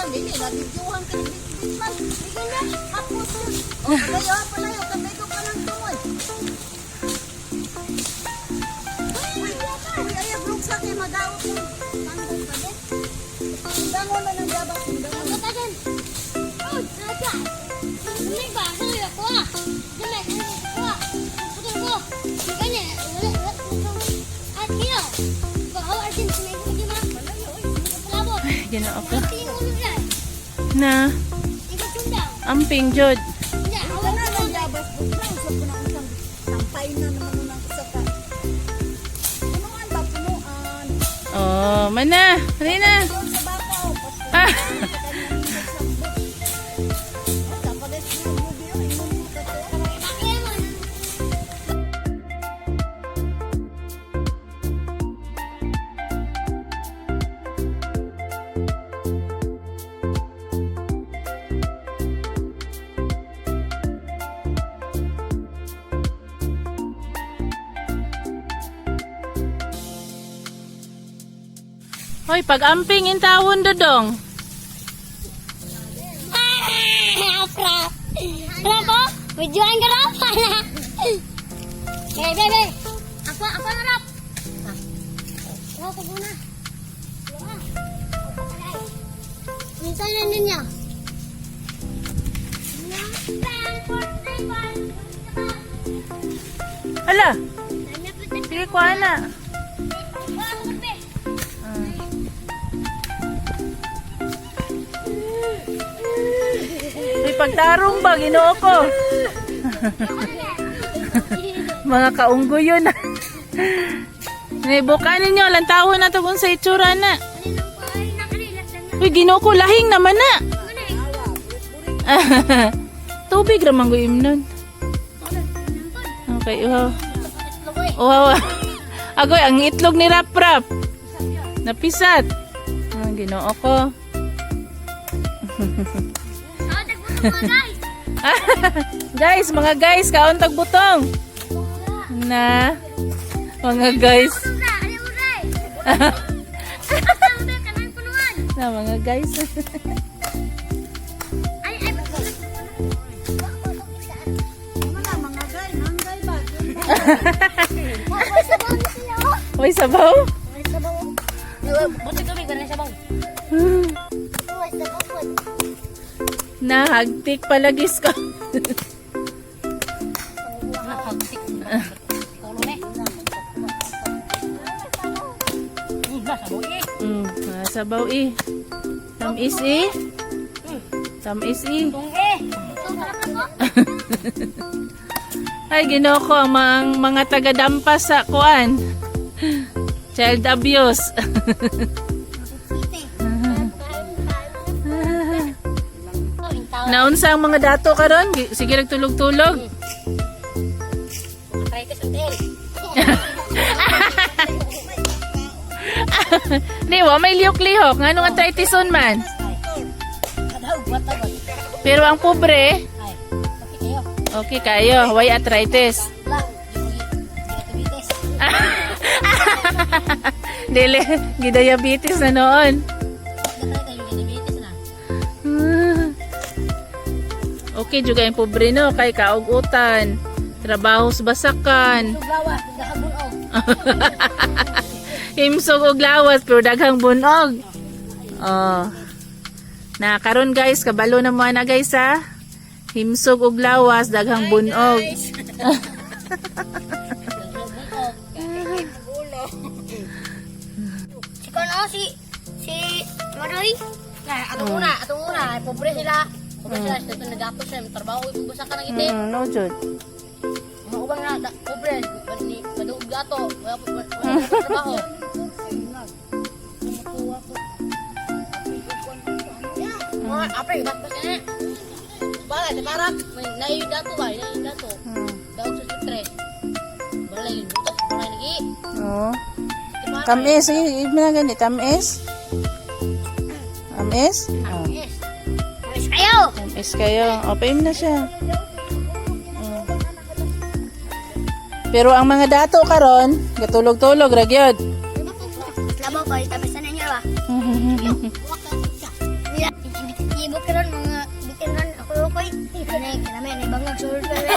Dili na bidyuhan ka ni Bitman. Sige na, hapos yun. O, palayo, palayo. Kamay ko pa ng tungod. Uy, ayaw, brooks lang kayo mag-awak mo. Tanggal pa din. Sundangon na ng gabak. Sundangon pa din. Oh, nasa. Sumay ba? Sumay ako ah. Sumay ako ah. Putol ko. Kanya, wala. At kino. Bahaw, arsin. Sumay ko di ma. Malayo, uy. Palabot. Ginoo ko. Pati yung ulo yan. Na, Ikaw sundang. amping jud. Hindi, ako na lang yabas po na. Usap ko na usap. Sampay na naman unang usap ka. Punuan ba? Punuan. Oh, mana? Halina. Doon sa bakaw. Ah. Hoy, pag-amping in tawon dodong. Prap. Prap po? Videoan ka rap. Hey, bebe. Ako na rap. Ako ko muna. Minsan na ninyo. Ala, sige ko ana. May pagtarong ba, Ginoo ko? Mga kaunggo yun. Buka ninyo, lantawon na ito kung sa itsura na. Uy, Ginoo ko, lahing naman na. Tubig ramang ko imnon. Okay, uhaw. Uhaw. Agoy, ang itlog ni Rap-Rap. Napisat. Ginoo ko. Guys, mga guys, kaon tagbutong. Na. Mga guys. Na mga guys. May sabaw? Buti kami ganun sabaw. Nahagtik palagis ko. Nahagtik. Sabaw eh. Tamis eh. Tamis eh. Ay, Ginoo ko ang mga taga-dampas sa kuan. Child abuse. Naunsa ang mga dato karon? Sige nagtulog-tulog. Di wa may lihok-lihok ngano nga arthritis-on man. Pero ang pobre, okay kayo, way arthritis. Dili, gidiabetes na noon. Okay juga yung pobre no, kay kaugutan, trabaho sa basakan. Himsog og lawas pero daghang bunog. Oh. Na karon guys, kabalo na mo na guys ha. Himsog og lawas, daghang bunog. Si Maroy. Atong una, pobre sila. Pobre sila, ito nagapos sila, trabaho yung busa ka ng itim. No jud. Mga ubang na, pobre, maduog gato, wala po trabaho. Mga apre, bakit ka na? Bala, nakarap, may naiyo dato ba? Naiyo dato. Daog sa sitre. Bala yun, butas, bala lagi. Oo. Tamis, sige, na gani, tamis. Tamis? Oh. Yes. Tamis kayo! Tamis kayo. Open na siya. Pero ang mga dato karon, gatulog-tulog ragyod. Labaw ko, tamis na ninyo ba? Bangag suhol ka rin.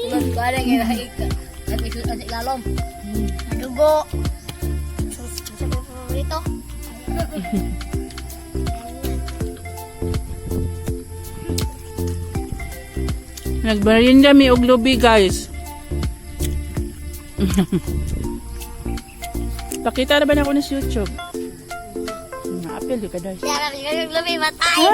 Magkara nga ika. At ilalom. Dugo. Sus, sa favorito. Nagbarinda mi og lubi guys. Pakita na ba na ako na sa YouTube? Na-apel ka guys. Kaya kami naglabi matay.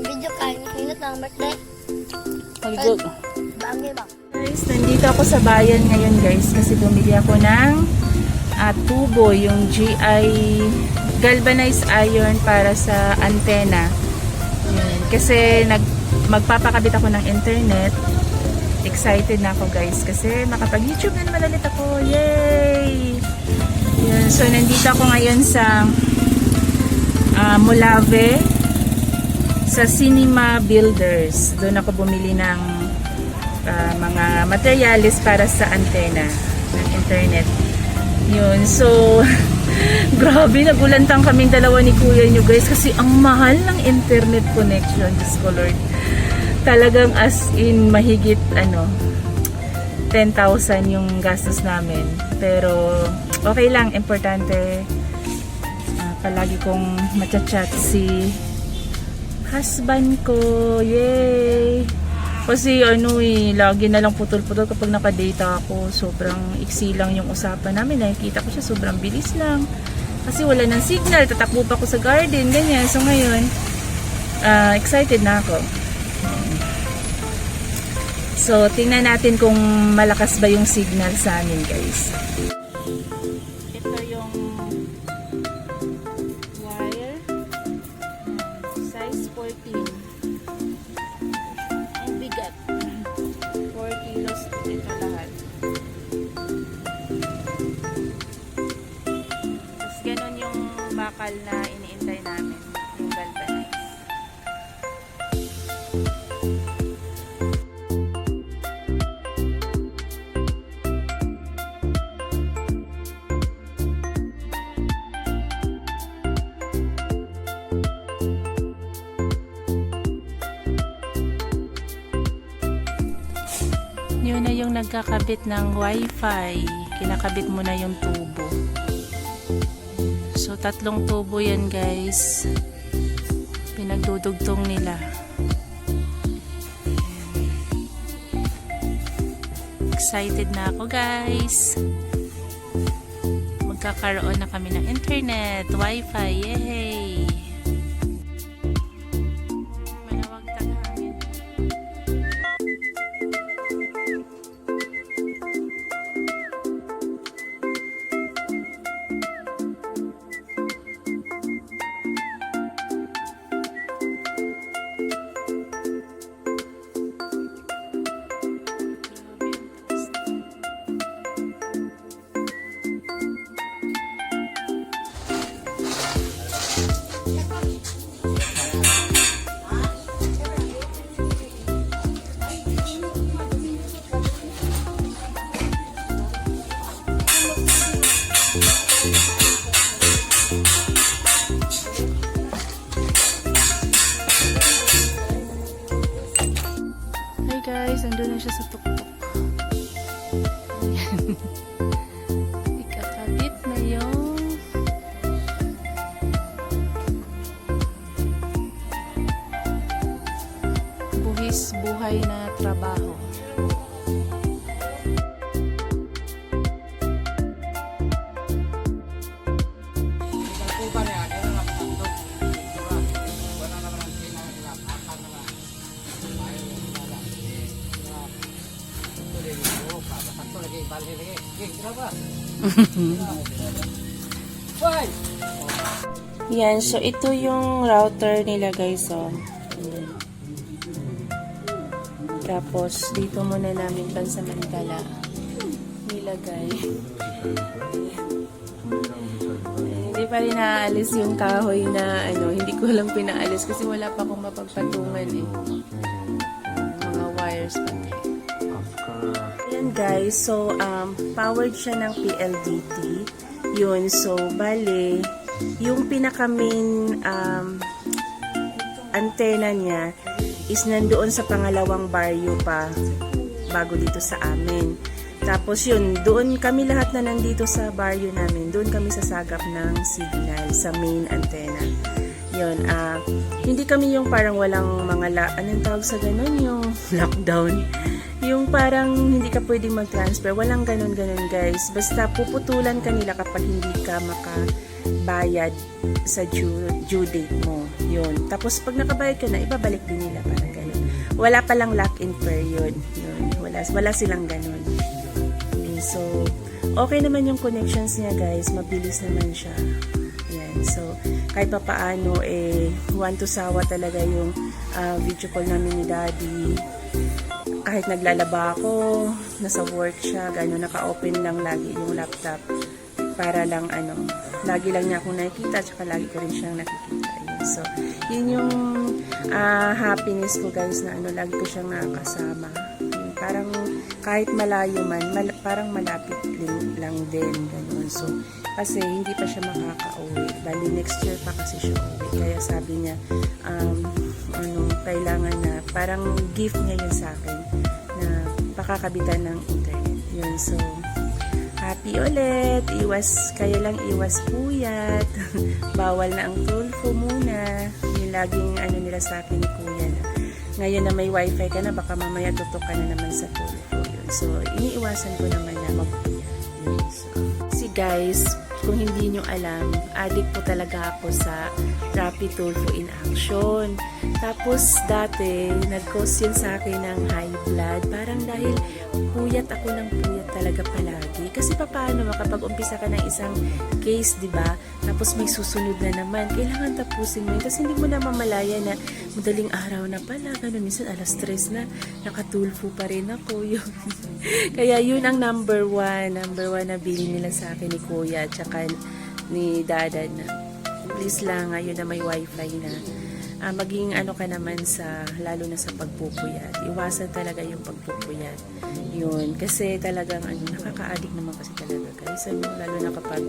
Video kayo, minute lang birthday. Pagod. Bangi ba? Guys, nandito ako sa bayan ngayon guys kasi bumili ako ng tubo, yung GI galvanized iron para sa antena. Yun. Kasi magpapakabit ako ng internet. Excited na ako guys kasi makapag-YouTube na naman ulit ako. Yay! Yun. So, nandito ako ngayon sa Molave sa Cinema Builders. Doon ako bumili ng mga materials para sa antena ng internet. Yun. So, grabe, nagulantang kaming dalawa ni kuya nyo guys kasi ang mahal ng internet connection. Diyos ko Lord. Talagang as in mahigit 10,000 yung gastos namin. Pero okay lang, importante palagi kong machat-chat si husband ko. Yay! Kasi lagi na lang putol-putol kapag nakadata ako. Sobrang iksi lang yung usapan namin. Nakikita ko siya, sobrang bilis lang. Kasi wala ng signal, tatakbo pa ako sa garden, ganyan. So ngayon, excited na ako. So, tingnan natin kung malakas ba yung signal sa amin, guys. Ito yung wire. Size 14. Ang bigat. 4 kilos ito lahat. Tapos, ganun yung bakal na iniintay namin. Yung galvanized. Yun na yung nagkakabit ng wifi. Kinakabit mo na yung tubo. So, 3 tubo yan guys. Pinagdudugtong nila. Excited na ako guys. Magkakaroon na kami ng internet, wifi. Yay! Malawag tanghangin. Hi guys, andun na siya sa tuktok. Ayan. Ikakabit na yung buhis buhay na trabaho. Yan, so ito yung router nila guys, oh. Ayan. Tapos dito muna namin pansamantala nilagay. Hindi pa rin naaalis yung kahoy na hindi ko lang pinaalis kasi wala pa akong mapagpatungan eh. Mga wires pa. Ayan yan guys, so powered siya ng PLDT. Yun, so bale, yung pinaka main antena niya is nandoon sa pangalawang baryo pa bago dito sa amin. Tapos yun, doon kami lahat na nandito sa baryo namin, doon kami sasagap ng signal sa main antenna. Yun, hindi kami yung parang walang mga anong tawag sa ganun, yung lockdown. Yung parang hindi ka pwedeng mag-transfer, walang ganun-ganun guys. Basta puputulan ka nila kapag hindi ka makabayad sa due date mo. Yun. Tapos pag nakabayad ka na, ibabalik din nila, parang ganun. Wala palang lock-in period. Yun. Wala silang ganun. Okay, so, okay naman yung connections niya guys. Mabilis naman siya. Yan. So, kahit pa paano, one to sawa talaga yung video call namin ni Daddy. Kahit naglalaba ako, nasa work siya, gano'n, naka-open lang lagi yung laptop para lang lagi lang niya akong nakikita, tsaka lagi ko rin siyang nakikita. So, yun yung happiness ko guys na lagi ko siyang nakakasama. Parang kahit malayo man, parang malapit lang din, gano'n. So, kasi hindi pa siya makaka-uwi. Bali, next year pa kasi siya uwi. Kaya sabi niya, kailangan na, parang gift niya yun sa akin na pakakabitan ng internet. Yun, so, happy ulit. Kaya lang iwas puyat. Bawal na ang tulfo muna. Yung laging nila sa akin ni Kuya na, ngayon na may wifi ka na, baka mamaya tutok ka na naman sa tulfo. Yun. So, iniiwasan ko naman na magpuyat. Yun, so, guys, kung hindi nyo alam, addict po talaga ako sa Rapid Tulfo in Action. Tapos dati, nag-cause yun sa akin ng high blood. Parang dahil puyat ako ng puyat talaga palagi. Kasi paano kapag umpisa ka ng isang case, di ba? Tapos may susunod na naman. Kailangan tapusin mo yun. Kasi hindi mo na mamalaya na madaling araw na pala. Ganun, minsan alas 3 na, nakatulfo pa rin ako. Yun. Kaya yun ang number one na bili nila sa akin ni Kuya at saka ni Dada na please lang ngayon na may wifi na maging ka naman sa lalo na sa pagpupuyat, iwasan talaga yung pagpupuyat yun, kasi talagang nakaka-addict naman kasi talaga guys, lalo na kapag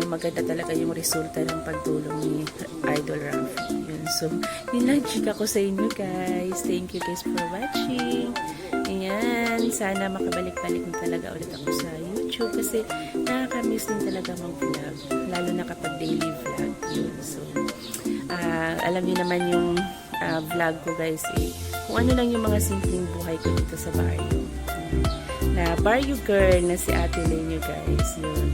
maganda talaga yung resulta ng pagtulong ni Idol Rafi yun, so yun lang chika ko sa inyo guys. Thank you guys for watching. Ayan, sana makabalik-balik na talaga ulit ako sa YouTube kasi nakaka-miss din talaga mag-vlog, lalo na kapag daily vlog yun. So alam niyo naman yung vlog ko guys, kung ano lang yung mga simpleng buhay ko dito sa baryo, na baryo girl na si Ate Lenyo guys, yun.